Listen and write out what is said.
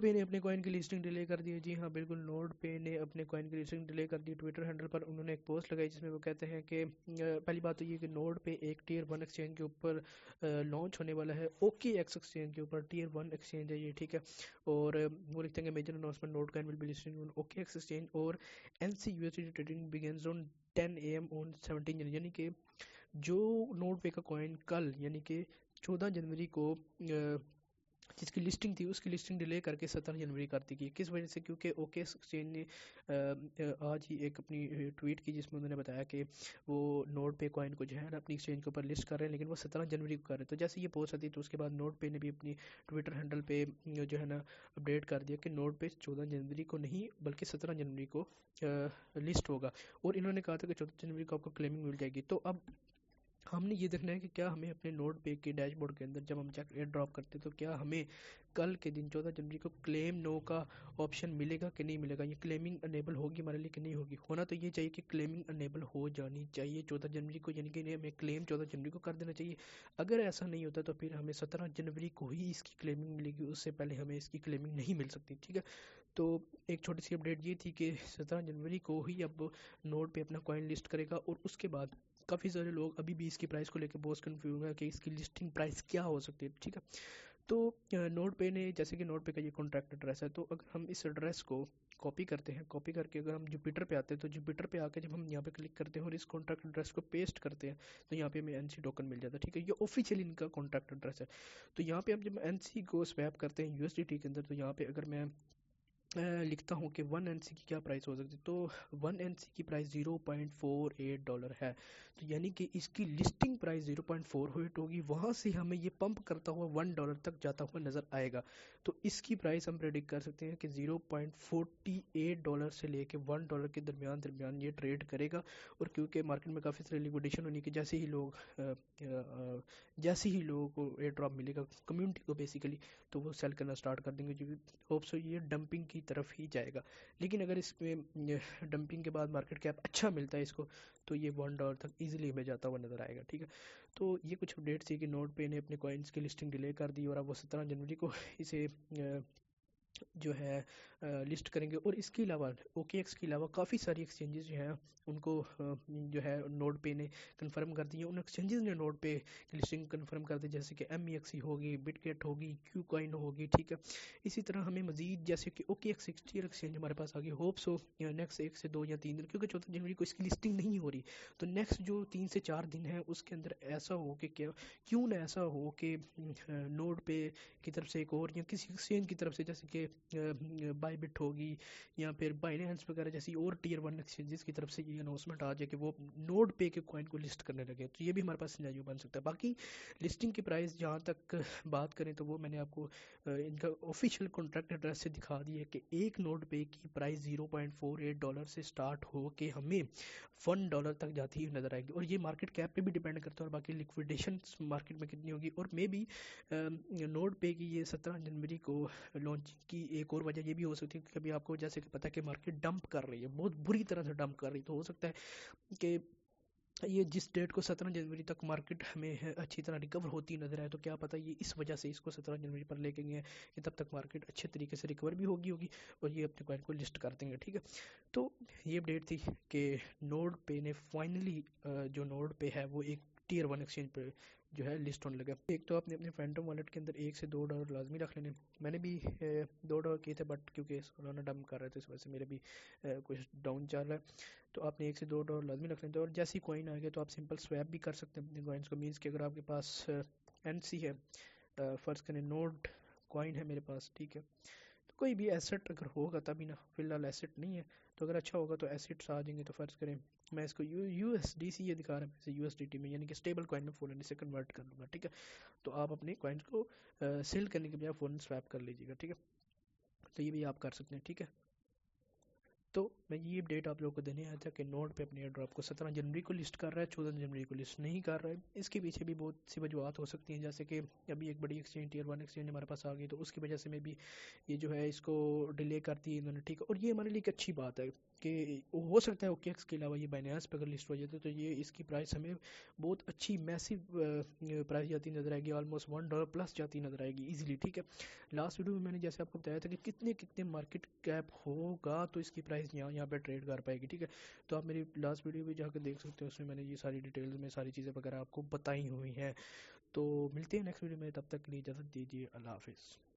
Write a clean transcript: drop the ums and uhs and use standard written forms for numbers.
पे ने अपने कॉइन की लिस्टिंग डिले कर दी है। जी हाँ, बिल्कुल, नोड पे ने अपने कॉइन की लिस्टिंग डिले कर दी। ट्विटर हैंडल पर उन्होंने एक पोस्ट लगाई जिसमें वो कहते हैं कि पहली बात तो ये कि नोड पे एक टीयर वन एक्सचेंज के ऊपर लॉन्च होने वाला है। ओके एक्स एक्सचेंज के ऊपर टीयर वन एक्सचेंज है ये, ठीक है। और वो लिखते हैं कि major announcement, node coin will be listed on OKX exchange और NC USD trading begins on 10 AM on 17 January, यानी कि जो नोड पे का कॉइन कल यानी कि 14 जनवरी को जिसकी लिस्टिंग थी उसकी लिस्टिंग डिले करके 17 जनवरी कर दी गई। किस वजह से? क्योंकि ओके एक्सचेंज ने आज ही एक अपनी ट्वीट की जिसमें उन्होंने बताया कि वो नोड पे कॉइन को जो है ना अपनी एक्सचेंज के ऊपर लिस्ट कर रहे हैं, लेकिन वो 17 जनवरी को कर रहे हैं। तो जैसे ये पोस्ट आती है तो उसके बाद नोड पे ने भी अपनी ट्विटर हैंडल पे जो है ना अपडेट कर दिया कि नोड पे 14 जनवरी को नहीं बल्कि 17 जनवरी को लिस्ट होगा। और इन्होंने कहा था कि 14 जनवरी को आपको क्लेमिंग मिल जाएगी। तो अब हमने ये देखना है कि क्या हमें अपने नोड पे के डैशबोर्ड के अंदर जब हम चेक एयर ड्रॉप करते हैं तो क्या हमें कल के दिन 14 जनवरी को क्लेम नो का ऑप्शन मिलेगा कि नहीं मिलेगा, ये क्लेमिंग अनेबल होगी हमारे लिए कि नहीं होगी। होना तो ये चाहिए कि क्लेमिंग अनेबल हो जानी चाहिए 14 जनवरी को, यानी कि हमें क्लेम 14 जनवरी को कर देना चाहिए। अगर ऐसा नहीं होता तो फिर हमें 17 जनवरी को ही इसकी क्लेमिंग मिलेगी, उससे पहले हमें इसकी क्लेमिंग नहीं मिल सकती, ठीक है। तो एक छोटी सी अपडेट ये थी कि 17 जनवरी को ही अब नोड पे अपना कॉइन लिस्ट करेगा। और उसके बाद काफ़ी सारे लोग अभी भी इसकी प्राइस को लेकर बहुत कंफ्यूज है कि इसकी लिस्टिंग प्राइस क्या हो सकती है, ठीक है। तो नोड पे ने, जैसे कि नोड पे का ये कॉन्ट्रैक्ट एड्रेस है, तो अगर हम इस एड्रेस को कॉपी करते हैं, कॉपी करके अगर हम जुपिटर पे आते हैं तो जुपिटर पे आके जब हम यहाँ पे क्लिक करते हैं और इस कॉन्ट्रैक्ट एड्रेस को पेस्ट करते हैं तो यहाँ पे हमें एनसी टोकन मिल जाता है, ठीक है। ये ऑफिशियली इनका कॉन्ट्रैक्ट एड्रेस है। तो यहाँ पे हम जब एनसी को स्वैप करते हैं यूएसडीटी के अंदर, तो यहाँ पे अगर मैं लिखता हूँ कि वन एनसी की क्या प्राइस हो सकती है, तो वन एनसी की प्राइस $0.48 है। तो यानी कि इसकी लिस्टिंग प्राइस 0.48 होगी, वहाँ से हमें ये पंप करता हुआ $1 तक जाता हुआ नज़र आएगा। तो इसकी प्राइस हम प्रेडिक्ट कर सकते हैं कि $0.48 से लेके $1 के दरमियान दरमियान ये ट्रेड करेगा। और क्योंकि मार्केट में काफ़ी सारी लिक्विडेशन होने की, जैसे ही लोगों को एयर ड्रॉप मिलेगा कम्युनिटी को बेसिकली, तो वो सेल करना स्टार्ट कर देंगे, क्योंकि होप सो ये डंपिंग की तरफ ही जाएगा। लेकिन अगर इसमें डंपिंग के बाद मार्केट कैप अच्छा मिलता है इसको, तो ये $1 तक इजीली हमें जाता हुआ नजर आएगा, ठीक है। तो ये कुछ अपडेट थी कि नोड पे ने अपने कॉइन्स की लिस्टिंग डिले कर दी और अब वो 17 जनवरी को इसे जो है लिस्ट करेंगे। और इसके अलावा OKX के अलावा काफ़ी सारी एक्सचेंजेस जो हैं उनको जो है नोड पे ने कंफर्म कर दी है। उन एक्सचेंजेस ने नोड पे की लिस्टिंग कंफर्म कर दी, जैसे कि MEXC होगी, बिटगेट होगी, क्यू कॉइन होगी, ठीक है। इसी तरह हमें मजीद जैसे कि OKX एक्सचेंज हमारे पास आ गई, होप सो नेक्स्ट 1 से 2 या 3 दिन, क्योंकि 14 जनवरी को इसकी लिस्टिंग नहीं हो रही, तो नेक्स्ट जो 3 से 4 दिन है उसके अंदर ऐसा हो कि क्यों ना ऐसा हो कि नोड पे की तरफ से एक और या किसी एक्सचेंज की तरफ से, जैसे कि बायबिट होगी या फिर बाइनेंस वगैरह जैसी और टीयर वन एक्सचेंजेस की तरफ से ये अनाउंसमेंट आ जाए कि वो नोड पे के कॉइन को लिस्ट करने लगे, तो ये भी हमारे पास सिनेरियो बन सकता है। बाकी लिस्टिंग की प्राइस जहाँ तक बात करें तो वो मैंने आपको इनका ऑफिशियल कॉन्ट्रैक्ट एड्रेस से दिखा दी है कि एक नोड पे की प्राइस $0.48 से स्टार्ट हो के हमें $1 तक जाती हुई नजर आएगी। और ये मार्केट कैप पे भी डिपेंड करता है और बाकी लिक्विडेशन मार्केट में कितनी होगी। और मे बी नोड पे की ये 17 जनवरी को लॉन्चिंग की एक और वजह ये भी हो सकती है कि अभी आपको जैसे कि पता है कि मार्केट डंप कर रही है, बहुत बुरी तरह से डंप कर रही है, तो हो सकता है कि ये जिस डेट को 17 जनवरी तक मार्केट हमें अच्छी तरह रिकवर होती नजर आए, तो क्या पता ये इस वजह से इसको 17 जनवरी पर लेके गए हैं कि तब तक मार्केट अच्छे तरीके से रिकवर भी होगी और ये अपने कॉइन को लिस्ट कर देंगे, ठीक है। तो ये अपडेट थी कि नोड पे ने फाइनली जो नोड पे है वो एक टीयर वन एक्सचेंज पे जो है लिस्ट होने लगा। एक तो आपने अपने फैंटम वॉलेट के अंदर $1 से $2 लाजमी रख लेने। मैंने भी $2 किए थे, बट क्योंकि सोलाना डंप कर रहे थे इस वजह से मेरे भी कुछ डाउन चल रहा है। तो आपने $1 से $2 लाजमी रख लेते हैं। और जैसे ही कॉइन आ गया तो आप सिंपल स्वैप भी कर सकते हैं अपने कॉइन्स को। मीन्स कि अगर आपके पास एनसी है, फ़र्ज़ करें नोड कॉइन है मेरे पास, ठीक है, तो कोई भी एसेट अगर होगा तभी ना, फिलहाल एसेट नहीं है, तो अगर अच्छा होगा तो एसेट्स आ जाएंगे। तो फ़र्ज़ करें मैं इसको USDC ये दिखा रहा है वैसे USDT में, यानी कि स्टेबल कॉइन में फ़ौरन इसे कन्वर्ट कर लूँगा, ठीक है। तो आप अपने कॉइन्स को सेल करने के बजाय फ़ौरन स्वैप कर लीजिएगा, ठीक है। तो ये भी आप कर सकते हैं, ठीक है। تو میں یہ اپڈیٹ آپ لوگوں کو دینے آیا تھا کہ نوٹ پہ اپنے ایئر ڈراپ کو 17 جنوری کو لسٹ کر رہا ہے، 14 جنوری کو لسٹ نہیں کر رہا ہے. اس کے پیچھے بھی بہت سی وجوہات ہو سکتی ہیں، جیسے کہ ابھی ایک بڑی ایکسچینج ٹیئر 1 ایکسچینج ہمارے پاس آ گئی، تو اس کی وجہ سے میں بھی یہ جو ہے اس کو ڈیلے کر دی انہوں نے، ٹھیک ہے. اور یہ ہمارے لیے ایک اچھی بات ہے کہ ہو سکتا ہے اوکے ایکس کے علاوہ یہ بائنانس پہ اگر لسٹ ہو جاتے تو یہ اس کی پرائس ہمیں بہت اچھی میسو پرائس جاتی نظر آئے گی، آلموسٹ $1 پلس جاتی نظر آئے گی ایزیلی، ٹھیک ہے. لاسٹ ویڈیو میں میں نے جیسے آپ کو بتایا تھا کہ کتنے کتنے مارکیٹ کیپ ہوگا تو اس کی پرائس یہاں پہ ٹریڈ کر پائے گی، ٹھیک ہے. تو آپ میری لاسٹ ویڈیو بھی جا کے دیکھ سکتے ہیں، اس میں میں نے یہ ساری ڈیٹیلز میں ساری چیزیں وغیرہ آپ کو بتائی ہوئی ہیں. تو ملتے ہیں نیکسٹ ویڈیو میں، تب تک کے لیے اجازت دیجیے، اللہ حافظ.